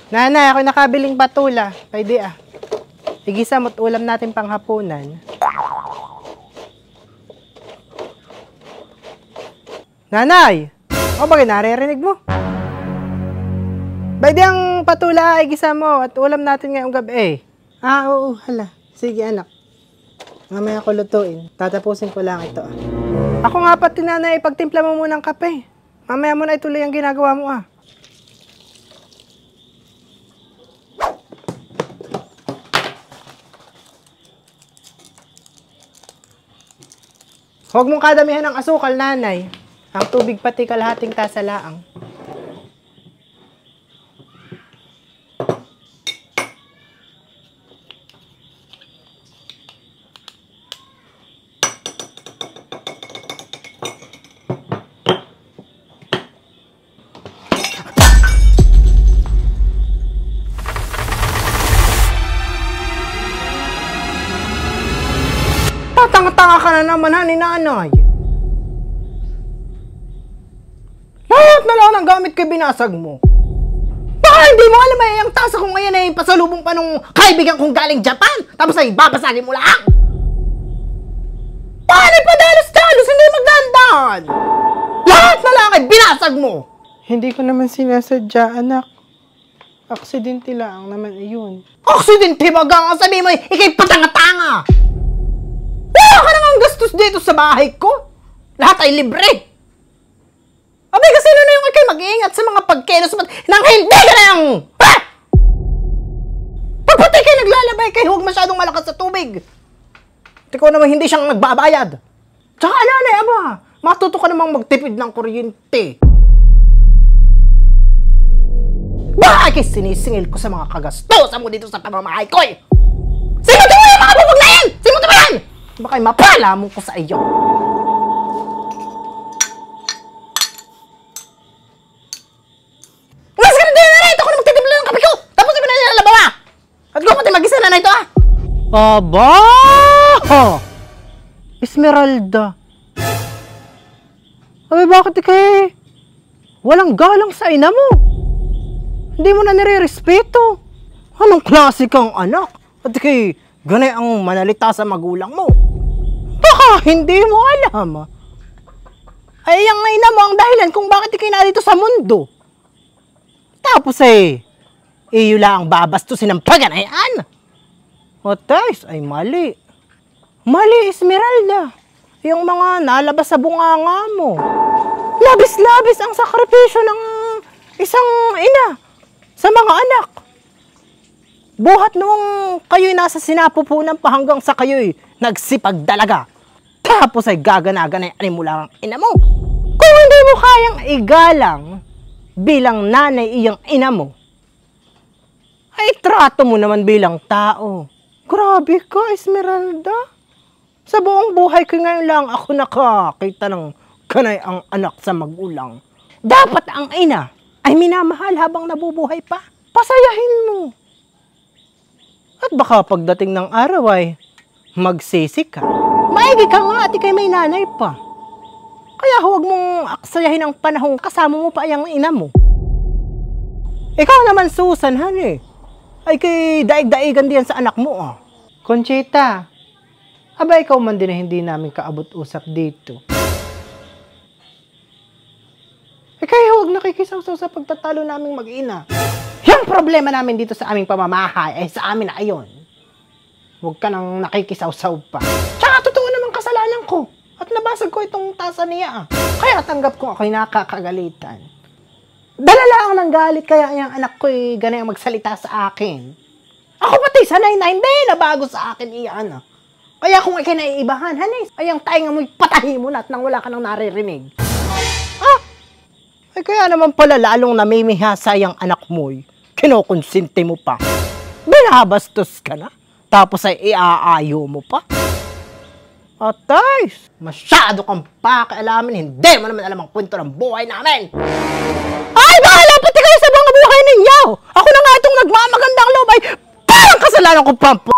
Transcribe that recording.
Nanay, ako nakabiling patula. Pwede ah. Igisa mo't ulam natin panghapunan. Nanay! O bakit naririnig mo? Pwede ang patula, igisa mo at ulam natin ngayong gabi. Ah, oo, hala. Sige anak. Mamaya ko lutuin. Tatapusin ko lang ito ah. Ako nga pati nanay, pagtimpla mo muna ng kape. Mamaya mo na ituloy ang ginagawa mo ah. Huwag mong kadamihan ng asukal, nanay. Ang tubig pati kalahating tasa laang. Tanga-tanga ka na naman, ha, ni nanay. Lahat na lang ng gamit ko binasag mo. Baka hindi mo alam ay ang tasa ko ngayon ay pasalubong pa nung kaibigan kong galing Japan. Tapos ay babasagin mo lang. Paano padalos-dalos, hindi magdandan. Lahat na lang ay binasag mo. Hindi ko naman sinasadya, anak. Aksidente lang naman iyon. Aksidente baga nga sabi mo, ikay patanga-tanga. Wala ka nang gastos dito sa bahay ko. Lahat ay libre. Abay, kasi na yung ikay mag-iingat sa mga pagkelos nang hindi ka na yung... Ha! Pagpati kayo naglalabay kayo, huwag masyadong malakas sa tubig. Ikaw naman hindi siyang nagbabayad. Tsaka nanay, aba, matuto ka namang magtipid ng kuryente. Bakit sinisingil ko sa mga kagastosan mo dito sa pamamahay ko eh? Simutin mo yung mga bubog na yan! Simutin mo yan! Baka'y mapala mo ko sa iyo. Mas ka na din na ito! Ako na magtitimpla ng kape ko! Tapos na pinalalabawa! At ko pati mag-isa na ito ah! Aba! Esmeralda! Abay, bakit ikay walang galang sa ina mo? Hindi mo na nire-respeto. Anong klase kang anak? At ikay ganay ang manalita sa magulang mo. Baka hindi mo alam. Ay, ang ina mo ang dahilan kung bakit ikay narito sa mundo. Tapos iyo lang ang babastusin ng paganayan. O guys, ay mali. Mali, Esmeralda. Yung mga nalabas sa bunganga mo. Labis-labis ang sakripisyo ng isang ina sa mga anak. Buhat nung kayo'y nasa sinapupunan pa hanggang sa kayo'y nagsipagdalaga. Tapos ay gagana-ganay mo lang ang ina mo. Kung hindi mo kayang igalang bilang nanay iyang ina mo, ay trato mo naman bilang tao. Grabe ka, Esmeralda. Sa buong buhay ko ngayon lang ako nakakita ng kanay ang anak sa magulang. Dapat ang ina ay minamahal habang nabubuhay pa. Pasayahin mo. At baka pagdating ng araw ay magsisi ka. Maigi ka nga at ikay may nanay pa. Kaya huwag mong aksayahin ang panahong kasama mo pa ang ina mo. Ikaw naman, Susan, honey. Ay kay daig-daigan diyan sa anak mo ah. Conchita, aba ikaw man din na hindi namin kaabot-usap dito. Kaya huwag nakikisaw-saw sa pagtatalo naming mag-ina. Yung problema namin dito sa aming pamamahay ay sa amin na ayon. Huwag ka nang nakikisaw-saw pa. Tsaka totoo namang kasalanan ko. At nabasag ko itong tasa niya. Kaya tanggap ko ako'y nakakagalitan. Dalala ang nang galit kaya yung anak ko'y ganay ang magsalita sa akin. Ako pati sanay na hindi nabago sa akin iyan. Kaya kung ikay naiibahan, hanis, ay ang tainga mo'y patahin mo na at nang wala ka nang naririnig. Ay kaya naman pala lalong namimihasa yung anak mo'y kinukonsinti mo pa. Binabastos ka na. Tapos ay iaayo mo pa. Atays, masyado kang pakialamin. Hindi mo naman alam ang kwento ng buhay namin. Ay, bahala pati kayo sa mga buhay ninyo. Ako na nga itong nagmamagandang loob ay parang kasalanan ko, Pampo.